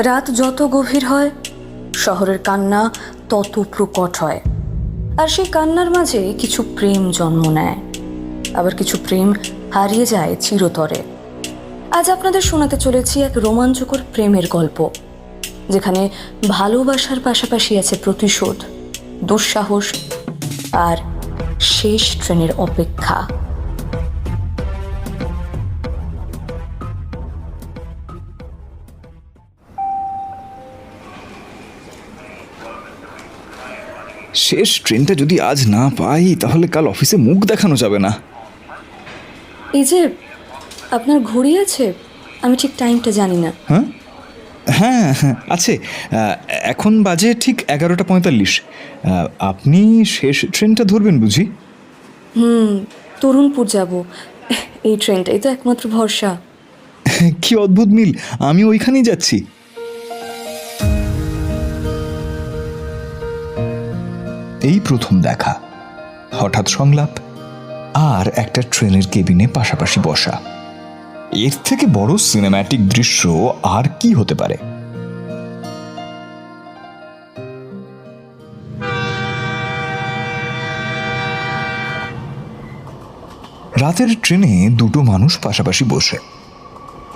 রাত যত গভীর হয় শহরের কান্না তত প্রকট হয়। আর সেই কান্নার মাঝে কিছু প্রেম জন্ম নেয়, আবার কিছু প্রেম হারিয়ে যায় চিরতরে। আজ আপনাদের শোনাতে চলেছি এক রোমাঞ্চকর প্রেমের গল্প, যেখানে ভালোবাসার পাশাপাশি আছে প্রতিশোধ, দুঃসাহস আর শেষ ট্রেনের অপেক্ষা। শেষ ট্রেনটা যদি আজ না পাই তাহলে কাল অফিসে মুখ দেখানো যাবে না। এই যে আপনার ঘড়ি আছে? আমি ঠিক টাইমটা জানি না। হ্যাঁ হ্যাঁ হ্যাঁ আছে, এখন বাজে ঠিক 11:45। আপনি শেষ ট্রেনটা ধরবেন বুঝি? তরুণপুর যাব, এই ট্রেনটাই তো একমাত্র ভরসা। কি অদ্ভুত মিল, আমি ওইখানেই যাচ্ছি। এই প্রথম দেখা, হঠাৎ সংলাপ, আর একটা ট্রেনের কেবিনে পাশাপাশি বসা। এর থেকে বড় সিনেম্যাটিক দৃশ্য আর কি হতে পারে? রাতের ট্রেনে দুটো মানুষ পাশাপাশি বসে,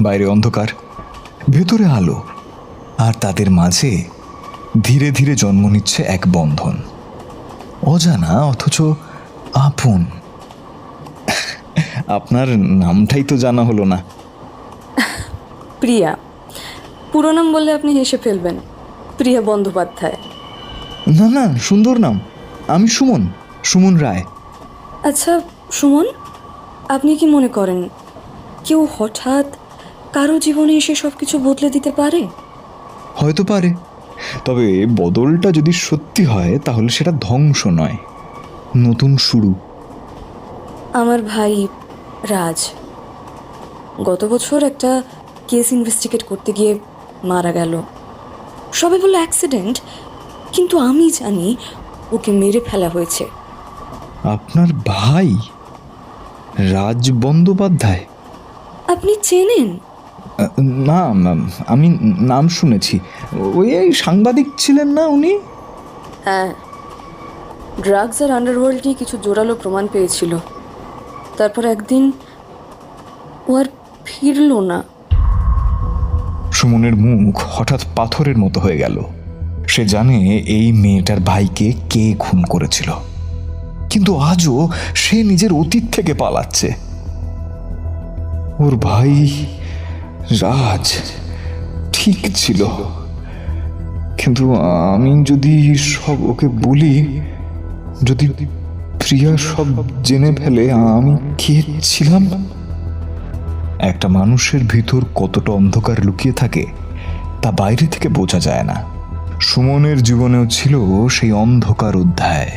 বাইরে অন্ধকার, ভেতরে আলো, আর তাদের মাঝে ধীরে ধীরে জন্ম নিচ্ছে এক বন্ধন, অজানা অথচ আপন। আপনার নামটাই তো জানা হলো না। প্রিয়া। পুরো নাম বললে আপনি হেসে ফেলবেন। প্রিয়া বন্দ্যোপাধ্যায়। না না, সুন্দর নাম। আমি সুমন, সুমন রায়। আচ্ছা সুমন, আপনি কি মনে করেন কেউ হঠাৎ কারো জীবনে এসে সব কিছু বদলে দিতে পারে? হয়তো পারে, তবে বদলটা যদি সত্যি হয় তাহলে সেটা ধ্বংস নয়, নতুন শুরু। আমার ভাই রাজ গত বছর একটা কেস ইনভেস্টিগেট করতে গিয়ে মারা গেল। সবাই বলল অ্যাক্সিডেন্ট, কিন্তু আমি জানি ওকে মেরে ফেলা হয়েছে। আপনার ভাই রাজ বন্দ্যোপাধ্যায়? আপনি চেনেন? না, আমি নাম শুনেছি। ওই সাংবাদিক ছিলেন না উনি? হ্যাঁ, ড্রাগস আর আন্ডারওয়ার্ল্ড নিয়ে কিছু জোরালো প্রমাণ পেয়েছিল। তারপর একদিন ও আর ফিরল না। সুমনের মুখ হঠাৎ পাথরের মতো হয়ে গেল। সে জানে এই মেয়েটার ভাইকে কে খুন করেছিল, কিন্তু আজও সে নিজের অতীত থেকে পালাচ্ছে। ওর ভাই রাজ ঠিক ছিল, কিন্তু আমি যদি সব ওকে বলি, যদি প্রিয়া সব জেনে ফেলে আমি কে ছিলাম। একটা মানুষের ভিতর কতটা অন্ধকার লুকিয়ে থাকে তা বাইরে থেকে বোঝা যায় না। সুমনের জীবনেও ছিল সেই অন্ধকার অধ্যায়।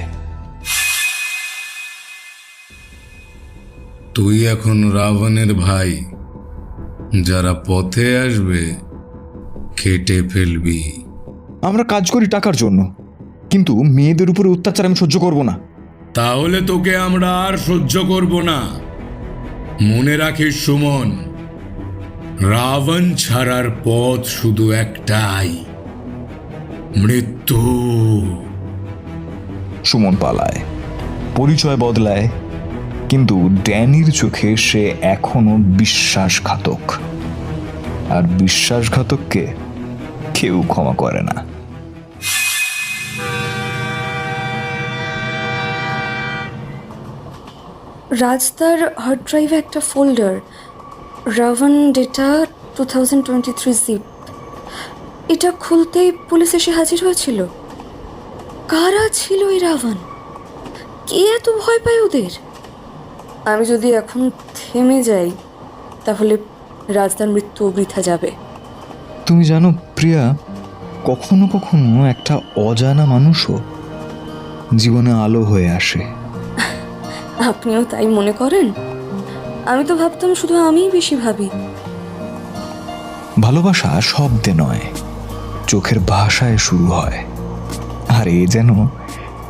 তুই এখন রাবণের ভাই, যারা পথে আসবে কেটে ফেলবি। আমরা কাজ করি টাকার জন্য, কিন্তু মেয়েদের উপরে অত্যাচার আমি সহ্য করব না। তাহলে তোকে আমরা আর সহ্য করব না। মনে রাখিস সুমন, রাবণ ছাড়ার পথ শুধু একটাই, মৃত্যু। সুমন পালায়, পরিচয় বদলায়, কিন্তু ড্যানির চোখে সে এখনো বিশ্বাসঘাতক, আর বিশ্বাসঘাতককে কেউ ক্ষমা করে না। রাজদার হার্ড ড্রাইভে একটা ফোল্ডার, রাবণ ডেটা 2023 জিপ। এটা খুলতেই পুলিশ এসে হাজির হয়েছিল। কারা ছিল এই রাবণ? কে এত ভয় পায় ওদের? আমি যদি এখন থেমে যাই তাহলে রাজদার মৃত্যু বৃথা যাবে। তুমি জানো প্রিয়া, কখনো কখনো একটা অজানা মানুষও জীবনে আলো হয়ে আসে। আপনিও তাই মনে করেন? আমি তো ভাবতাম শুধু আমিই বেশি ভাবি। ভালোবাসা শব্দে নয়, চোখের ভাষায় শুরু হয়, আর এ যেন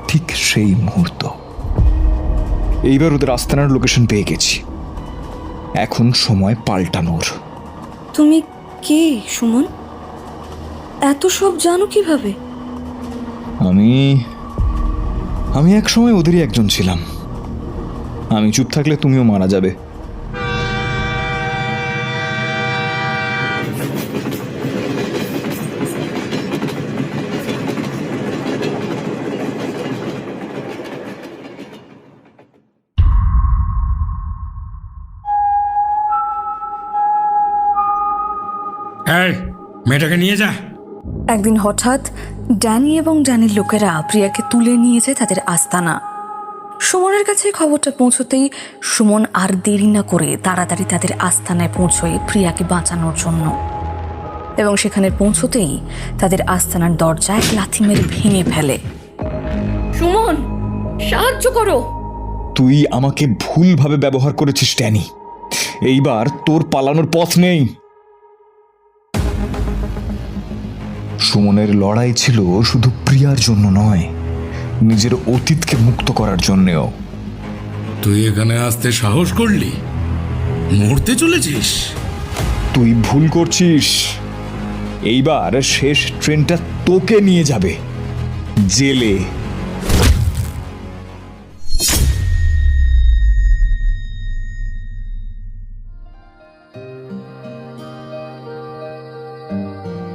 ঠিক সেই মুহূর্ত। এইবার ওদের আস্তানার লোকেশন পেয়ে গেছি, এখন সময় পাল্টানোর। তুমি কে সুমন? এত সব জানো কিভাবে? আমি এক সময় ওদেরই একজন ছিলাম। আমি চুপ থাকলে তুমিও মারা যাবে। এই মেয়েটাকে নিয়ে যা। একদিন হঠাৎ ড্যানি এবং ড্যানির লোকেরা প্রিয়াকে তুলে নিয়ে যায় তাদের আস্তানা। সুমনের কাছে খবরটা পৌঁছতেই সুমন আর দেরি না করে তাড়াতাড়ি তাদের আস্তানায় পৌঁছয় প্রিয়াকে বাঁচানোর জন্য। এবং সেখানে পৌঁছতেই তাদের আস্তানার দরজায় লাথি মেরে ভেঙে ফেলে। সুমন, সাহায্য করো! তুই আমাকে ভুলভাবে ব্যবহার করেছিস ড্যানি। এইবার তোর পালানোর পথ নেই। সুমনের লড়াই ছিল শুধু প্রিয়ার জন্য নয়, নিজের অতীতকে মুক্ত করার জন্যেও। তুই এখানে আসতে সাহস করলি? মরতে চলেছিস? তুই ভুল করছিস। এইবার শেষ ট্রেনটা তোকে নিয়ে যাবে জেলে।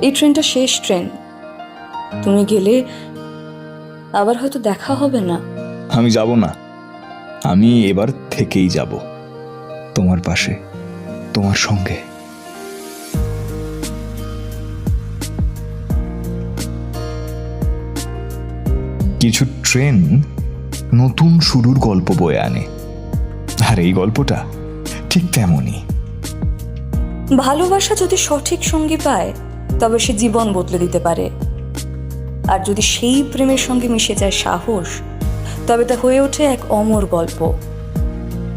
এই ট্রেনটা শেষ ট্রেন। তুমি গেলে আবার হয়তো দেখা হবে না। আমি যাব না। আমি এবার থেকেই যাব তোমার পাশে, তোমার সঙ্গে। কিছু ট্রেন নতুন শুরুর গল্প বয়ে আনে, আর এই গল্পটা ঠিক তেমনই। ভালোবাসা যদি সঠিক সঙ্গী পায় তবে সে জীবন বদলে দিতে পারে। আর যদি সেই প্রেমের সঙ্গে মিশে যায় সাহস, তবে তা হয়ে ওঠে এক অমর গল্প।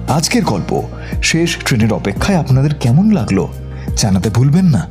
আজকের গল্প শেষ ট্রেনের অপেক্ষায় আপনাদের কেমন লাগলো জানাতে ভুলবেন না।